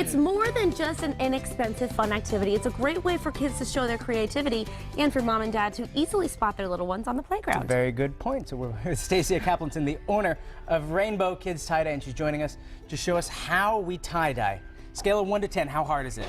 It's more than just an inexpensive, fun activity. It's a great way for kids to show their creativity and for mom and dad to easily spot their little ones on the playground. Very good point. So we're with Stacia Kaplanton, the owner of Rainbow Kids Tie-Dye, and she's joining us to show us how we tie-dye. Scale of 1 to 10, how hard is it?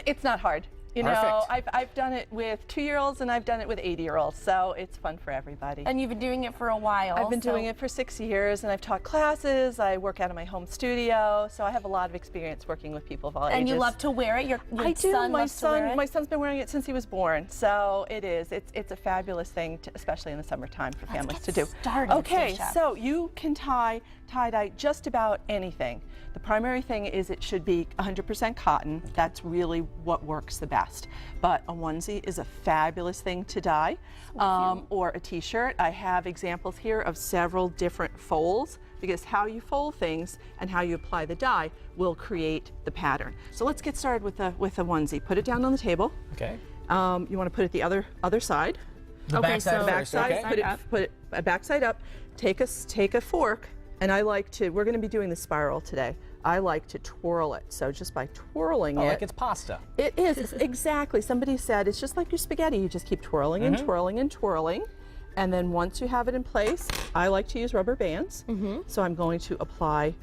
It's not hard. You know, I've done it with 2-year-olds and I've done it with 80-year-olds, so it's fun for everybody. And you've been doing it for a while. I've been doing it for 6 years, and I've taught classes. I work out of my home studio, so I have a lot of experience working with people of all ages. And you love to wear it? Your I do. son loves to wear it? My son's been wearing it since he was born, so it is. It's a fabulous thing, especially in the summertime, for families to do. Okay, Stacia. so you can tie-dye just about anything. The primary thing is it should be 100% cotton. That's really what works the best. But a onesie is a fabulous thing to dye, or a t-shirt. I have examples here of several different folds, because how you fold things and how you apply the dye will create the pattern. So let's get started with a onesie. Put it down on the table. Okay. You want to put it the other side. The back side first, okay. Put it backside up. Take a fork, and I like to. We're going to be doing the spiral today. I like to twirl it. So just by twirling it. Like it's pasta. It is, exactly. Somebody said it's just like your spaghetti. You just keep twirling and twirling and twirling. And then once you have it in place, I like to use rubber bands. So I'm going to apply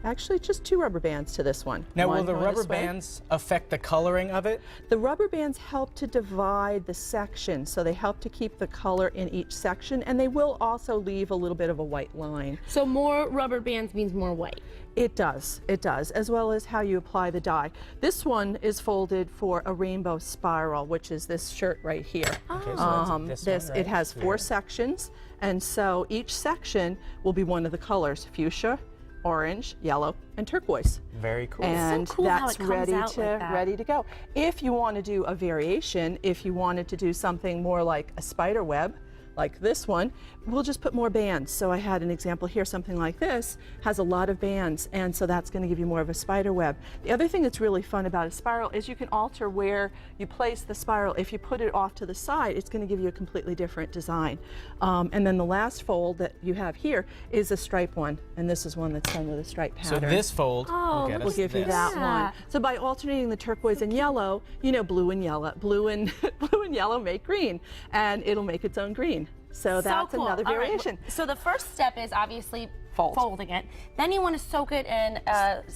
actually just 2 rubber bands to this one. Now, will the rubber bands affect the coloring of it? The rubber bands help to divide the section, so they help to keep the color in each section, and they will also leave a little bit of a white line. So more rubber bands means more white. It does, as well as how you apply the dye. This one is folded for a rainbow spiral, which is this shirt right here. Okay, so that's this one, right? It has 4 sections, and so each section will be one of the colors: fuchsia, orange, yellow, and turquoise. Very cool. And so cool that's how it comes out like that. ready to go. If you want to do a variation, if you wanted to do something more like a spider web, like this one, we'll just put more bands. So I had an example here, something like this has a lot of bands, and so that's going to give you more of a spider web. The other thing that's really fun about a spiral is you can alter where you place the spiral. If you put it off to the side, it's going to give you a completely different design. And then the last fold that you have here is a stripe one, and this is one that's done with a stripe pattern. So this fold will give you that one. So by alternating the turquoise and yellow, you know, blue and yellow make green, and it'll make its own green. So that's cool. Another variation. Right. So the first step is obviously folding it. Then you want to soak it in.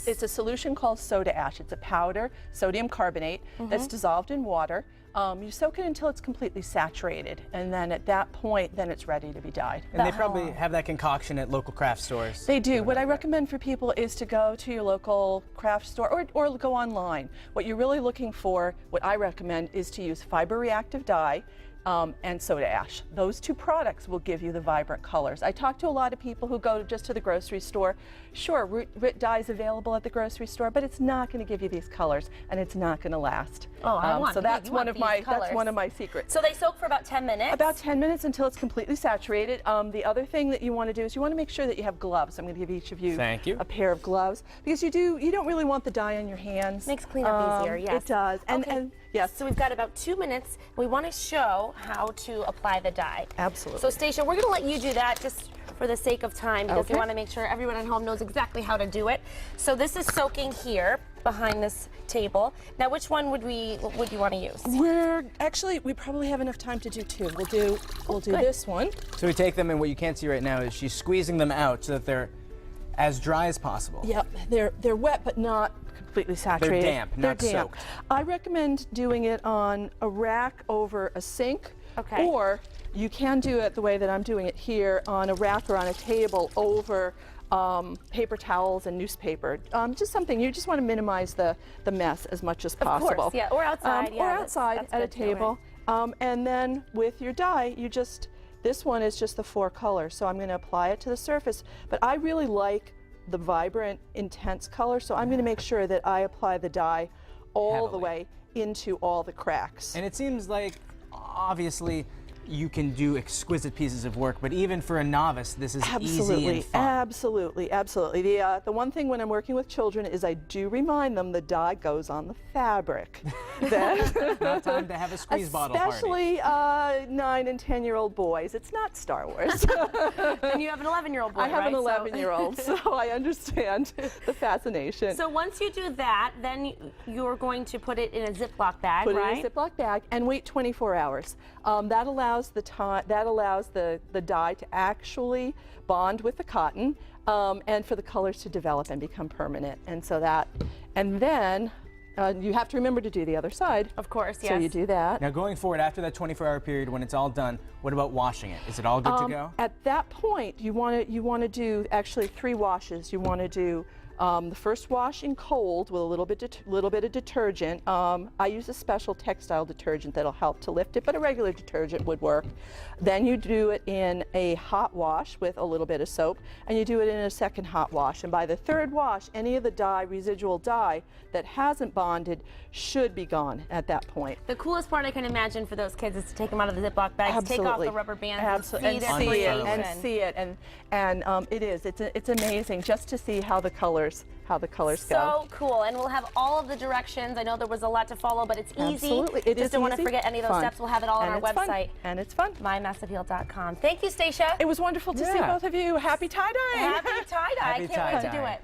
It's a solution called soda ash. It's a powder, sodium carbonate, that's dissolved in water. You soak it until it's completely saturated, and then at that point, then it's ready to be dyed. And they probably have that concoction at local craft stores. They do. What I recommend for people is to go to your local craft store or go online. What you're really looking for, what I recommend, is to use fiber reactive dye and soda ash. Those 2 products will give you the vibrant colors. I talk to a lot of people who go just to the grocery store. Sure, root dye is available at the grocery store, but it's not going to give you these colors, and it's not going to last. Oh, I want. So that's one of my secrets. So they soak for about 10 minutes. About 10 minutes until it's completely saturated. The other thing that you want to do is you want to make sure that you have gloves. I'm going to give each of you a pair of gloves, because you don't really want the dye on your hands. Makes cleanup easier. Yes, it does. And yes. So we've got about 2 minutes. We want to show how to apply the dye. Absolutely. So Stacia, we're going to let you do that just for the sake of time, because we want to make sure everyone at home knows exactly how to do it. So this is soaking here behind this table. Now, which one would you want to use? We probably have enough time to do 2. We'll do this one. So we take them, and what you can't see right now is she's squeezing them out so that they're as dry as possible. Yep, they're wet but not completely saturated. They're damp, not soaked. I recommend doing it on a rack over a sink. Okay. Or you can do it the way that I'm doing it here, on a rack or on a table over paper towels and newspaper. Just something, you just want to minimize the mess as much as possible. Of course, yeah, or outside. Or outside at a table. And then with your dye, this one is just the 4 colors, so I'm going to apply it to the surface. But I really like the vibrant, intense color, so I'm going to make sure that I apply the dye all the way into all the cracks. And it seems like, obviously, you can do exquisite pieces of work, but even for a novice, this is easy and fun. Absolutely, absolutely. The one thing when I'm working with children is I do remind them the dye goes on the fabric. It's not time to have a squeeze bottle party. Especially 9 and 10-year-old boys. It's not Star Wars. And you have an 11-year-old boy, I have right? an 11-year-old, so I understand the fascination. So once you do that, then you're going to put it in a Ziploc bag, Put right? it in a Ziploc bag and wait 24 hours. That allows the dye to actually bond with the cotton and for the colors to develop and become permanent. And so then you have to remember to do the other side. Of course, yes. So you do that. Now going forward, after that 24-hour period, when it's all done, what about washing it? Is it all good to go? At that point, you want to do actually 3 washes. You want to do the first wash in cold with a little bit of detergent. I use a special textile detergent that'll help to lift it, but a regular detergent would work. Then you do it in a hot wash with a little bit of soap, and you do it in a second hot wash. And by the third wash, any of the dye, residual dye that hasn't bonded should be gone at that point. The coolest part I can imagine for those kids is to take them out of the Ziploc bags, take off the rubber bands, Absolutely. and see it, and it is. It's amazing just to see how the colors go. So cool, and we'll have all of the directions. I know there was a lot to follow, but it's easy. Absolutely. It Just is don't want to easy, forget any of those fun. steps. We'll have it all on And our it's fun. website. And it's fun. mymassappeal.com. Thank you, Stacia. It was wonderful to see Yeah. both of you. Happy tie-dyeing. Happy tie-dye. I Happy can't wait to do tie-dye. it.